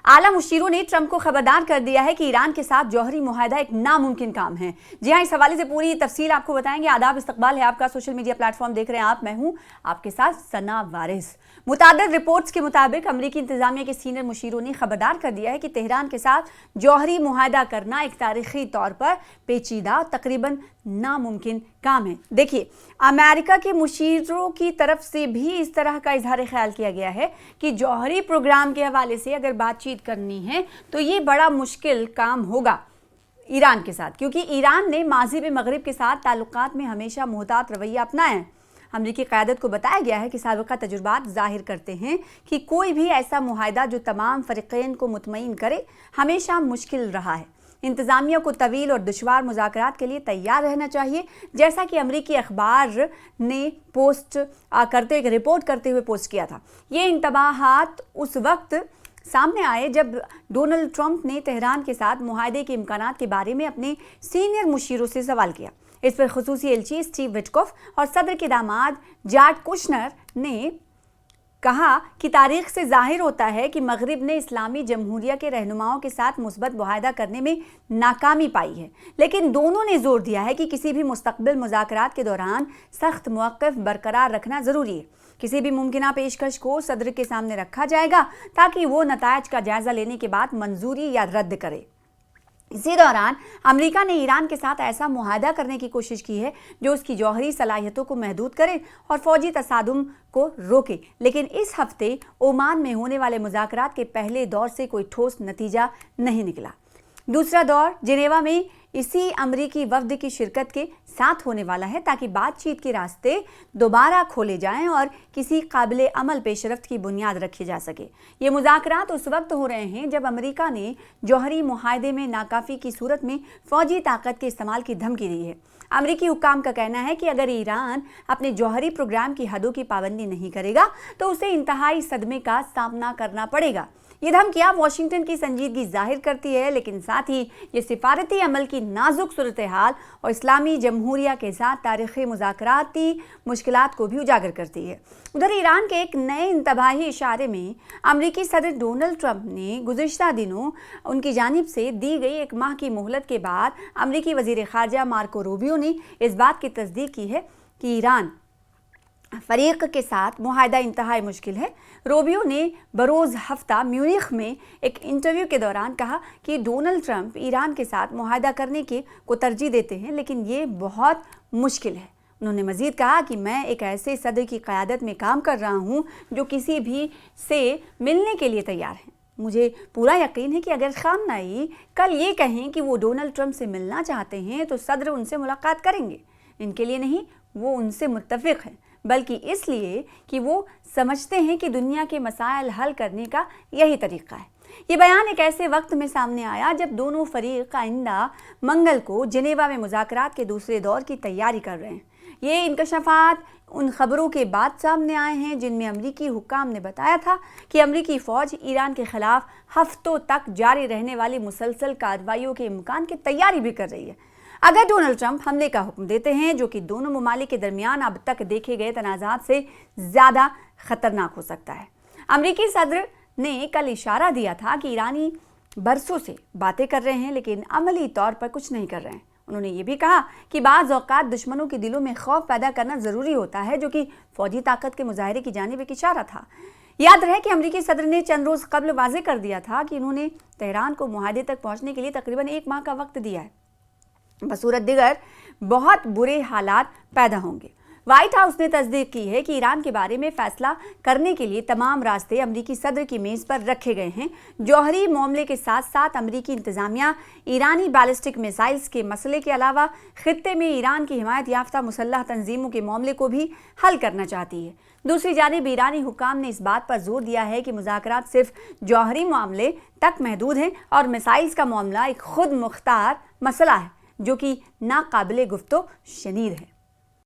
आला मुशीरों ने ट्रंप को खबरदार कर दिया है कि ईरान के साथ जौहरी मुआहदा एक नामुमकिन काम है। जी हाँ, इस हवाले से पूरी तफसील आपको बताएंगे। आदाब, इस्तकबाल है आपका, सोशल मीडिया प्लेटफॉर्म देख रहे हैं आप, मैं हूँ आपके साथ सना वारिस। मुताद्दिद रिपोर्ट्स के मुताबिक अमरीकी इंतजामिया के सीनियर मुशीरों ने खबरदार कर दिया है कि तेहरान के साथ जौहरी मुआहदा करना एक तारीखी तौर पर पेचीदा, तकरीबन नामुमकिन काम है। देखिए, अमेरिका के मुशीरों की तरफ से भी इस तरह का इजहार ख्याल किया गया है कि जौहरी प्रोग्राम के हवाले से अगर बातचीत करनी है तो ये बड़ा मुश्किल काम होगा ईरान के साथ, क्योंकि ईरान ने माजी में मगरिब के साथ ताल्लुकात में हमेशा मुहतात रवैया अपनाया है। अमरीकी क़यादत को बताया गया है कि साबिक़ा तजुर्बात ज़ाहिर करते हैं कि कोई भी ऐसा मुआहदा जो तमाम फ़रीक़ैन को मुतमईन करे हमेशा मुश्किल रहा है। इंतज़ामिया को तवील और दुश्वार मुज़ाकरात के लिए तैयार रहना चाहिए, जैसा कि अमरीकी अखबार ने पोस्ट करते एक रिपोर्ट करते हुए पोस्ट किया था। ये इंतबाहात उस वक्त सामने आए जब डोनाल्ड ट्रंप ने तेहरान के साथ मुआहदे के इम्कानात के बारे में अपने सीनियर मुशीरों से सवाल किया। इस पर खुसूसी एलची स्टीव विटकॉफ और सदर के दामाद जार्ड कुशनर ने कहा कि तारीख से जाहिर होता है कि मगरिब ने इस्लामी जमहूरिया के रहनुमाओं के साथ मुस्बत मुआहदा करने में नाकामी पाई है, लेकिन दोनों ने जोर दिया है कि किसी भी मुस्तकबिल मुज़ाकरात के दौरान सख्त मौक़िफ़ बरकरार रखना ज़रूरी है। किसी भी मुमकिना पेशकश को सदर के सामने रखा जाएगा ताकि वो नतायज का जायज़ा लेने के बाद मंजूरी या रद्द करे। इसी दौरान अमेरिका ने ईरान के साथ ऐसा मुआहदा करने की कोशिश की है जो उसकी जौहरी सलाहियतों को महदूद करे और फौजी तसादुम को रोके, लेकिन इस हफ्ते ओमान में होने वाले मुज़ाकरात के पहले दौर से कोई ठोस नतीजा नहीं निकला। दूसरा दौर जिनेवा में इसी अमरीकी वफ्द की शिरकत के साथ होने वाला है ताकि बातचीत के रास्ते दोबारा खोले जाएं और किसी काबिल अमल पेशरफ्त की बुनियाद रखी जा सके। ये मुज़ाकरात उस वक्त हो रहे हैं जब अमरीका ने जौहरी मुआहदे में नाकाफ़ी की सूरत में फ़ौजी ताकत के इस्तेमाल की धमकी दी है। अमरीकी हुक्काम का कहना है कि अगर ईरान अपने जौहरी प्रोग्राम की हदों की पाबंदी नहीं करेगा तो उसे इंतहाई सदमे का सामना करना पड़ेगा। ये धमकियां वाशिंगटन की संजीदगी जाहिर करती है, लेकिन साथ ही ये सिफारती अमल की नाजुक सूरत हाल और इस्लामी जमहूरिया के साथ तारीख़ी मुज़ाकराती मुश्किलात को भी उजागर करती है। उधर ईरान के एक नए इंतबाही इशारे में अमरीकी सदर डोनाल्ड ट्रंप ने गुज़िश्ता दिनों उनकी जानिब से दी गई एक माह की मोहलत के बाद अमरीकी वज़ीर ख़ारजा मार्को रूबियो ने इस बात की तस्दीक की है कि ईरान फरीक के साथ मुआहदा इंतहाई मुश्किल है। रूबियो ने बरोज़ हफ्ता म्यूनिख में एक इंटरव्यू के दौरान कहा कि डोनाल्ड ट्रंप ईरान के साथ मुआहदा करने को तरजीह देते हैं, लेकिन ये बहुत मुश्किल है। उन्होंने मज़ीद कहा कि मैं एक ऐसे सदर की क़यादत में काम कर रहा हूँ जो किसी भी से मिलने के लिए तैयार है। मुझे पूरा यकीन है कि अगर ख़ामनेई कल ये कहें कि वो डोनाल्ड ट्रंप से मिलना चाहते हैं तो सदर उनसे मुलाकात करेंगे। इनके लिए नहीं, वो उनसे मुत्तफ़िक़ हैं, बल्कि इसलिए कि वो समझते हैं कि दुनिया के मसाइल हल करने का यही तरीक़ा है। ये बयान एक ऐसे वक्त में सामने आया जब दोनों फरीक आइंदा मंगल को जिनेवा में मुज़ाकरात के दूसरे दौर की तैयारी कर रहे हैं। ये इंकशाफात उन खबरों के बाद सामने आए हैं जिनमें अमरीकी हुक्काम ने बताया था कि अमरीकी फ़ौज ईरान के ख़िलाफ़ हफ्तों तक जारी रहने वाली मुसलसल कार्रवाइयों के इम्कान की तैयारी भी कर रही है। अगर डोनाल्ड ट्रंप हमले का हुक्म देते हैं, जो कि दोनों ममालिक के दरमियान अब तक देखे गए तनाज़ात से ज़्यादा ख़तरनाक हो सकता है। अमरीकी सदर ने कल इशारा दिया था कि ईरानी बरसों से बातें कर रहे हैं लेकिन अमली तौर पर कुछ नहीं कर रहे हैं। उन्होंने ये भी कहा कि बाज़ औक़ात दुश्मनों के दिलों में खौफ पैदा करना ज़रूरी होता है, जो कि फ़ौजी ताकत के मुजाहरे की जानिब एक इशारा था। याद रहे कि अमरीकी सदर ने चंद रोज़ कबल वाज़े कर दिया था कि उन्होंने तेहरान को मुआहदे तक पहुँचने के लिए तकरीबन 1 माह का वक्त दिया है। बसूरत दिगर बहुत बुरे हालात पैदा होंगे। व्हाइट हाउस ने तस्दीक की है कि ईरान के बारे में फैसला करने के लिए तमाम रास्ते अमरीकी सदर की मेज़ पर रखे गए हैं। जौहरी मामले के साथ साथ अमरीकी इंतज़ामिया ईरानी बैलिस्टिक मिसाइल्स के मसले के अलावा खित्ते में ईरान की हिमायत याफ्ता मुसल्लह तंजीमों के मामले को भी हल करना चाहती है। दूसरी जानिब ईरानी हुक्काम ने इस बात पर जोर दिया है कि मुज़ाकरात सिर्फ जौहरी मामले तक महदूद हैं और मिसाइल्स का मामला एक खुद मुख्तार मसला है जो कि नाकाबिले गुफ्तो शनीद है।